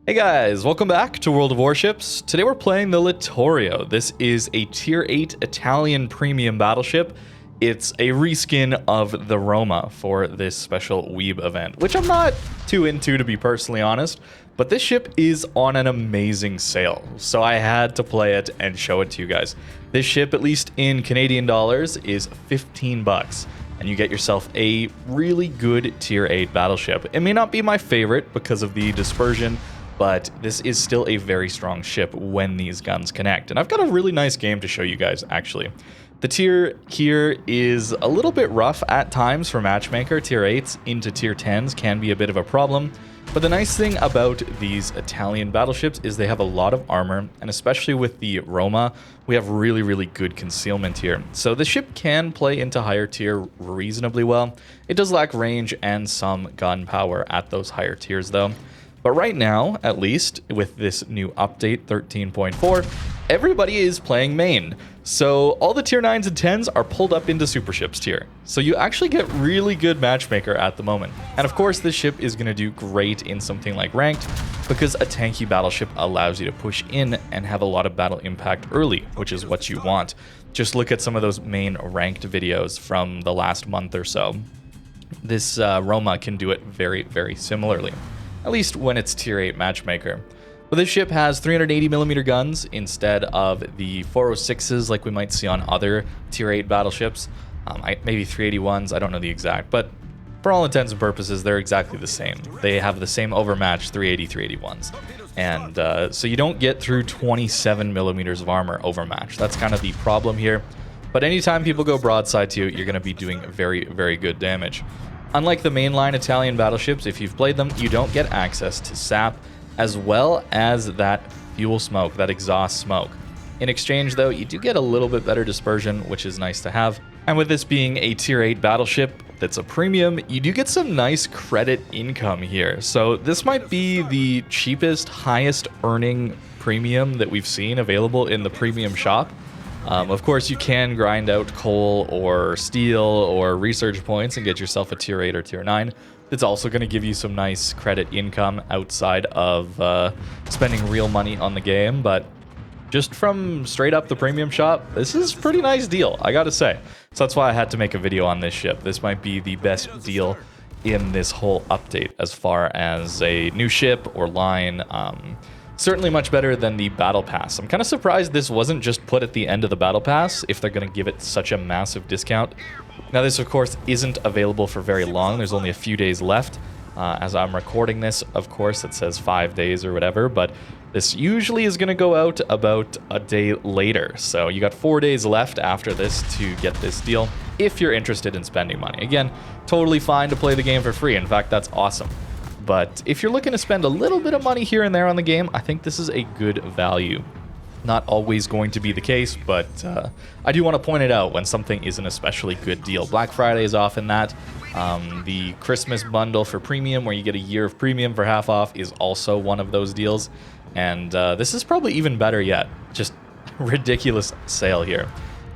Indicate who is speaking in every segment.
Speaker 1: Hey guys, welcome back to World of Warships. Today we're playing the Littorio. This is a Tier 8 Italian premium battleship. It's a reskin of the Roma for this special Weeb event, which I'm not too into, to be personally honest, but this ship is on an amazing sale, so I had to play it and show it to you guys. This ship, at least in Canadian dollars, is 15 bucks. And you get yourself a really good Tier 8 battleship. It may not be my favorite because of the dispersion, but this is still a very strong ship when these guns connect. And I've got a really nice game to show you guys, actually. The tier here is a little bit rough at times for Matchmaker. Tier 8s into Tier 10s can be a bit of a problem. But the nice thing about these Italian battleships is they have a lot of armor, and especially with the Roma, we have really good concealment here. So the ship can play into higher tier reasonably well. It does lack range and some gun power at those higher tiers though. But right now, at least, with this new update, 13.4, everybody is playing main. So all the tier 9s and 10s are pulled up into super ships tier. So you actually get really good matchmaker at the moment. And of course, this ship is going to do great in something like ranked, because a tanky battleship allows you to push in and have a lot of battle impact early, which is what you want. Just look at some of those main ranked videos from the last month or so. This Roma can do it very similarly. At least when it's Tier 8 Matchmaker. But this ship has 380mm guns instead of the 406s like we might see on other Tier 8 battleships. Maybe 381s, I don't know the exact, but for all intents and purposes, they're exactly the same. They have the same overmatched 380, 381s. And so you don't get through 27mm of armor overmatched. That's kind of the problem here. But anytime people go broadside to you, you're going to be doing very good damage. Unlike the mainline Italian battleships, if you've played them, you don't get access to sap, as well as that fuel smoke, that exhaust smoke. In exchange, though, you do get a little bit better dispersion, which is nice to have. And with this being a Tier 8 battleship that's a premium, you do get some nice credit income here. So this might be the cheapest, highest earning premium that we've seen available in the premium shop. Of course, you can grind out coal or steel or research points and get yourself a Tier 8 or Tier 9. It's also going to give you some nice credit income outside of spending real money on the game. But just from straight up the premium shop, this is a pretty nice deal, I gotta say. So that's why I had to make a video on this ship. This might be the best deal in this whole update as far as a new ship or line. Certainly much better than the Battle Pass. I'm kind of surprised this wasn't just put at the end of the Battle Pass if they're going to give it such a massive discount. Now this, of course, isn't available for very long. There's only a few days left. As I'm recording this, of course, it says 5 days or whatever, but this usually is going to go out about a day later. So you got 4 days left after this to get this deal if you're interested in spending money. Again, totally fine to play the game for free. In fact, that's awesome. But if you're looking to spend a little bit of money here and there on the game, I think this is a good value. Not always going to be the case, but I do want to point it out when something is an especially good deal. Black Friday is often that. The Christmas bundle for premium, where you get a year of premium for half off, is also one of those deals. And this is probably even better yet. Just ridiculous sale here.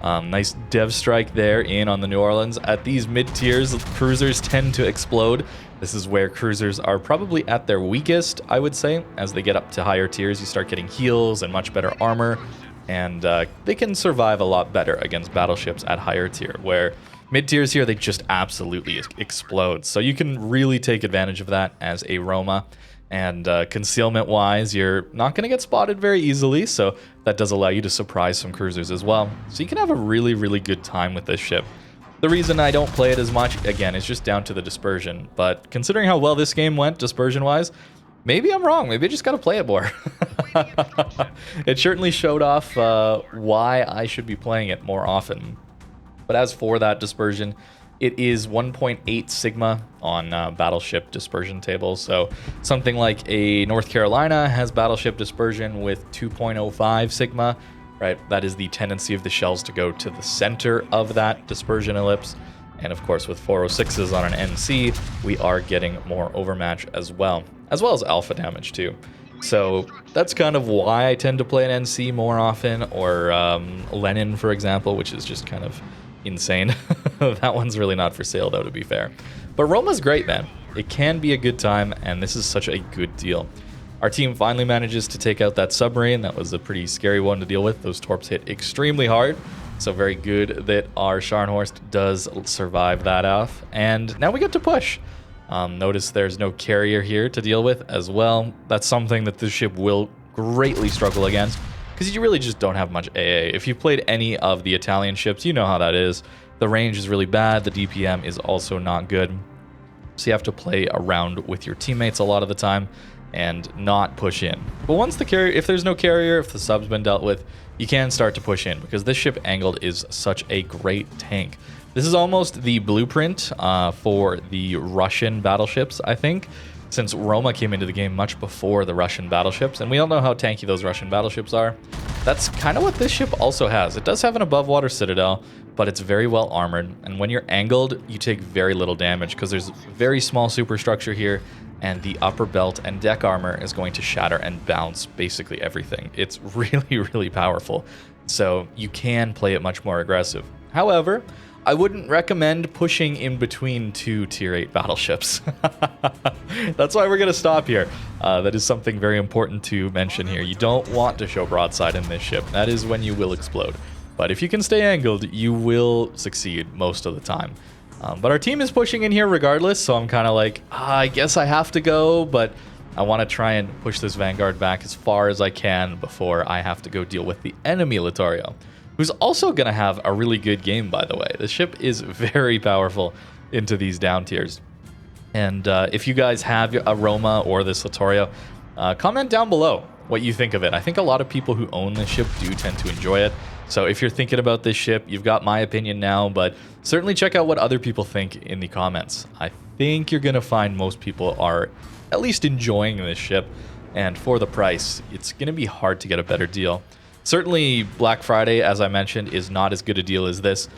Speaker 1: Nice dev strike there in on the New Orleans. At these mid-tiers, cruisers tend to explode. This is where cruisers are probably at their weakest, I would say. As they get up to higher tiers, you start getting heals and much better armor, and they can survive a lot better against battleships at higher tier, where mid-tiers here, they just absolutely explode. So you can really take advantage of that as a Roma. And concealment-wise, you're not going to get spotted very easily, so that does allow you to surprise some cruisers as well. So you can have a really good time with this ship. The reason I don't play it as much, again, is just down to the dispersion. But considering how well this game went, dispersion-wise, maybe I'm wrong. Maybe I just got to play it more. It certainly showed off why I should be playing it more often. But as for that dispersion, it is 1.8 sigma on battleship dispersion tables. So something like a North Carolina has battleship dispersion with 2.05 sigma. Right, that is the tendency of the shells to go to the center of that dispersion ellipse. And of course, with 406s on an NC, we are getting more overmatch as well as alpha damage too. So that's kind of why I tend to play an NC more often, or Lenin, for example, which is just kind of insane. That one's really not for sale, though, to be fair. But Roma's great, man. It can be a good time, and this is such a good deal. Our team finally manages to take out that submarine. That was a pretty scary one to deal with. Those torps hit extremely hard. So very good that our Scharnhorst does survive that off. And now we get to push. Notice there's no carrier here to deal with as well. That's something that this ship will greatly struggle against, because you really just don't have much AA. If you've played any of the Italian ships, you know how that is. The range is really bad. The DPM is also not good. So you have to play around with your teammates a lot of the time and not push in. But once the carrier, if there's no carrier, if the sub's been dealt with, you can start to push in, because this ship angled is such a great tank. This is almost the blueprint for the Russian battleships, I think, since Roma came into the game much before the Russian battleships, and we all know how tanky those Russian battleships are. That's kind of what this ship also has. It does have an above-water citadel, but it's very well armored, and when you're angled, you take very little damage, because there's very small superstructure here, and the upper belt and deck armor is going to shatter and bounce basically everything. It's really, really powerful, so you can play it much more aggressive. However, I wouldn't recommend pushing in between two tier 8 battleships. That's why we're going to stop here. That is something very important to mention here. You don't want to show broadside in this ship. That is when you will explode. But if you can stay angled, you will succeed most of the time. But our team is pushing in here regardless, so I'm kind of like, I guess I have to go, but I want to try and push this Vanguard back as far as I can before I have to go deal with the enemy Littorio, who's also going to have a really good game, by the way. The ship is very powerful into these down tiers. And if you guys have a Roma or this Littorio, comment down below what you think of it. I think a lot of people who own this ship do tend to enjoy it. So if you're thinking about this ship, you've got my opinion now, but certainly check out what other people think in the comments. I think you're going to find most people are at least enjoying this ship, and for the price, it's going to be hard to get a better deal. Certainly, Black Friday, as I mentioned, is not as good a deal as this.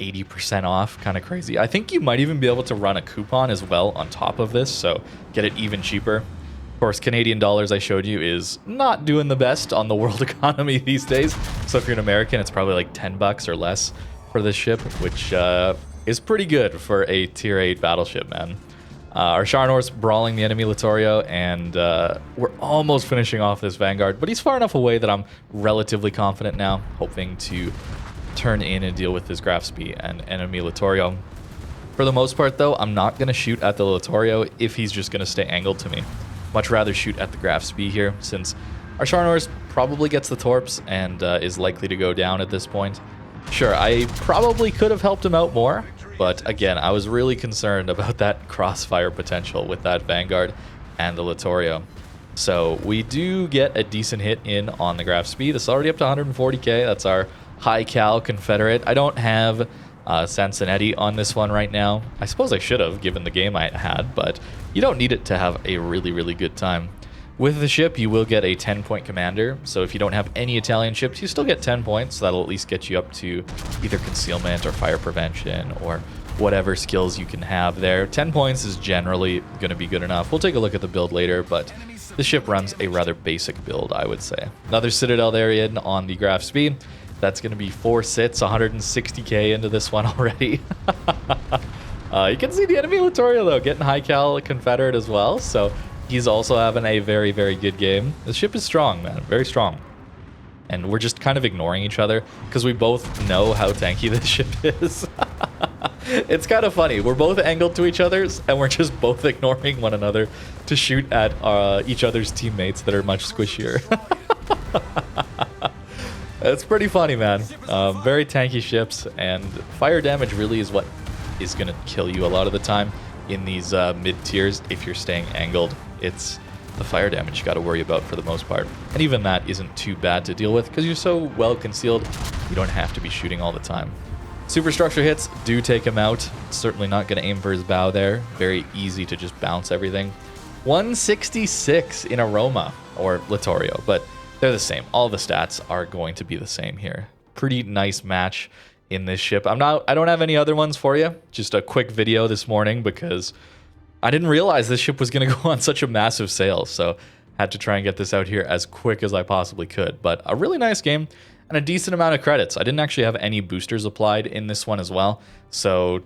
Speaker 1: 80% off, kind of crazy. I think you might even be able to run a coupon as well on top of this, so get it even cheaper. Of course, Canadian dollars, I showed you, is not doing the best on the world economy these days. So if you're an American, it's probably like 10 bucks or less for this ship, which is pretty good for a tier 8 battleship, man. Our Scharnhorst brawling the enemy Littorio, and we're almost finishing off this Vanguard, but he's far enough away that I'm relatively confident now, hoping to turn in and deal with this Graf Spee and enemy Littorio. For the most part, though, I'm not going to shoot at the Littorio if he's just going to stay angled to me. Much rather shoot at the Graf Spee here, since our Scharnhorst probably gets the torps and is likely to go down at this point. Sure, I probably could have helped him out more, but again, I was really concerned about that crossfire potential with that Vanguard and the Littorio. So we do get a decent hit in on the Graf Spee. This is already up to 140k. That's our high cal Confederate. I don't have Sansonetti on this one right now. I suppose I should have, given the game I had, but you don't need it to have a really, really good time. With the ship, you will get a 10-point commander, so if you don't have any Italian ships, you still get 10 points. That'll at least get you up to either concealment or fire prevention or whatever skills you can have there. 10 points is generally going to be good enough. We'll take a look at the build later, but the ship runs a rather basic build, I would say. Another Citadel there in on the Graf Spee. That's going to be 4 sits, 160k into this one already. You can see the enemy Littorio, though, getting high cal Confederate as well, so he's also having a very, very good game. The ship is strong, man, very strong. And we're just kind of ignoring each other because we both know how tanky this ship is. It's kind of funny. We're both angled to each other's, and we're just both ignoring one another to shoot at each other's teammates that are much squishier. It's pretty funny, man. Very tanky ships, and fire damage really is what is going to kill you a lot of the time in these mid tiers. If you're staying angled, it's the fire damage you got to worry about for the most part, and even that isn't too bad to deal with because you're so well concealed. You don't have to be shooting all the time. Superstructure hits do take him out. Certainly not going to aim for his bow there. Very easy to just bounce everything. 166 in a Roma or Littorio, but they're the same. All the stats are going to be the same here. Pretty nice match in this ship. I don't have any other ones for you. Just a quick video this morning because I didn't realize this ship was going to go on such a massive sale, so had to try and get this out here as quick as I possibly could. But a really nice game and a decent amount of credits. I didn't actually have any boosters applied in this one as well, so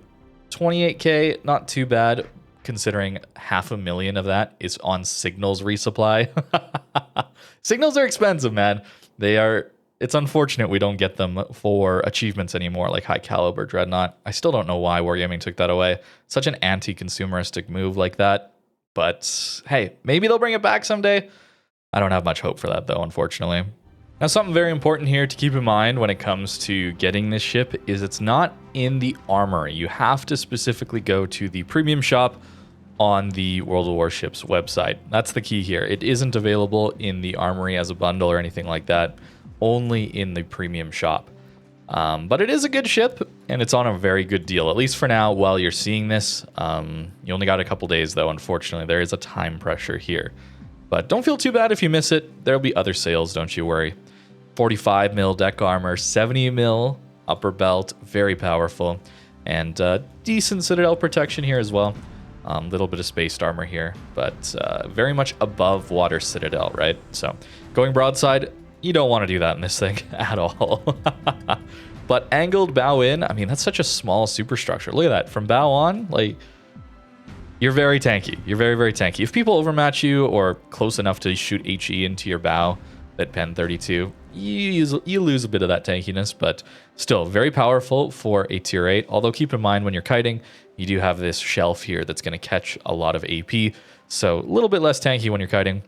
Speaker 1: 28k, not too bad. considering 500,000 of that is on signals resupply. Signals are expensive, man. It's unfortunate we don't get them for achievements anymore, like high caliber dreadnought. I still don't know why Wargaming took that away. Such an anti-consumeristic move like that. But hey, maybe they'll bring it back someday. I don't have much hope for that though, unfortunately. Now, something very important here to keep in mind when it comes to getting this ship is it's not in the armory. You have to specifically go to the premium shop on the World of Warships website. That's the key here. It isn't available in the armory as a bundle or anything like that, only in the premium shop. But it is a good ship, and it's on a very good deal, at least for now while you're seeing this. You only got a couple days, though, unfortunately. There is a time pressure here. But don't feel too bad if you miss it. There'll be other sales, don't you worry. 45 mil deck armor, 70 mil upper belt, very powerful, and decent citadel protection here as well. Little bit of spaced armor here, but very much above water citadel, right? So going broadside, you don't want to do that in this thing at all. But angled bow in, I mean, that's such a small superstructure. Look at that. From bow on, like, you're very tanky. You're very, very tanky. If people overmatch you or close enough to shoot HE into your bow at Pen 32, you lose a bit of that tankiness, but still very powerful for a tier 8. Although keep in mind when you're kiting, you do have this shelf here that's going to catch a lot of AP. So a little bit less tanky when you're kiting,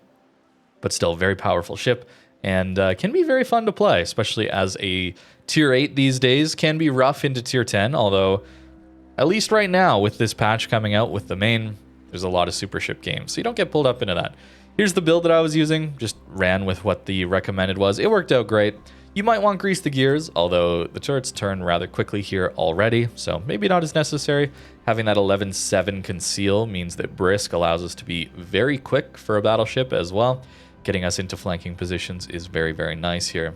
Speaker 1: but still very powerful ship. And can be very fun to play, especially as a tier 8 these days. Can be rough into tier 10, although at least right now with this patch coming out with the main, there's a lot of super ship games, so you don't get pulled up into that. Here's the build that I was using, just ran with what the recommended was. It worked out great. You might want to grease the gears, although the turrets turn rather quickly here already, so maybe not as necessary. Having that 11-7 conceal means that Brisk allows us to be very quick for a battleship as well. Getting us into flanking positions is very, very nice here.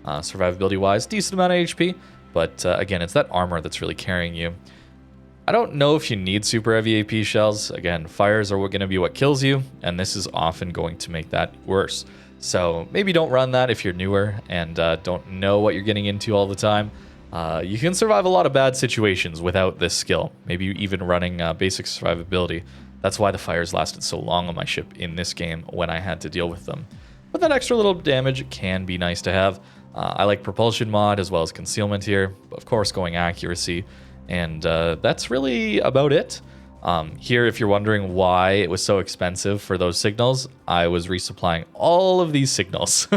Speaker 1: Survivability-wise, decent amount of HP, but again, it's that armor that's really carrying you. I don't know if you need super heavy AP shells. Again, fires are going to be what kills you, and this is often going to make that worse. So maybe don't run that if you're newer and don't know what you're getting into all the time. You can survive a lot of bad situations without this skill, maybe even running basic survivability. That's why the fires lasted so long on my ship in this game when I had to deal with them. But that extra little damage can be nice to have. I like propulsion mod as well as concealment here, of course going accuracy. And that's really about it. Here, if you're wondering why it was so expensive for those signals, I was resupplying all of these signals.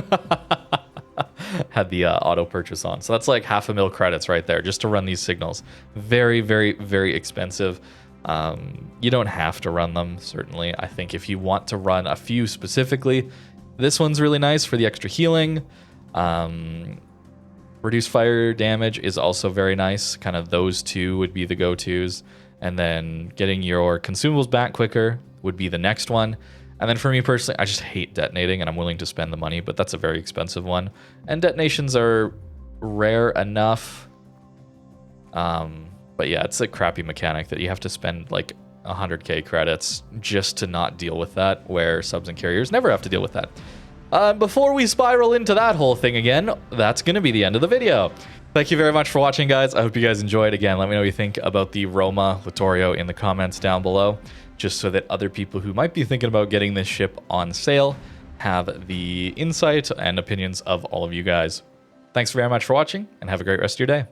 Speaker 1: Had the auto purchase on. So that's like 500,000 credits right there just to run these signals. Very, very, very expensive. You don't have to run them, certainly. I think if you want to run a few specifically, this one's really nice for the extra healing. Reduced fire damage is also very nice. Kind of those two would be the go-tos. And then getting your consumables back quicker would be the next one. And then for me personally, I just hate detonating and I'm willing to spend the money, but that's a very expensive one. And detonations are rare enough. But yeah, it's a crappy mechanic that you have to spend like 100k credits just to not deal with that, where subs and carriers never have to deal with that. Before we spiral into that whole thing again, that's going to be the end of the video. Thank you very much for watching, guys. I hope you guys enjoyed. Again, let me know what you think about the Roma Littorio in the comments down below, just so that other people who might be thinking about getting this ship on sale have the insight and opinions of all of you guys. Thanks very much for watching, and have a great rest of your day.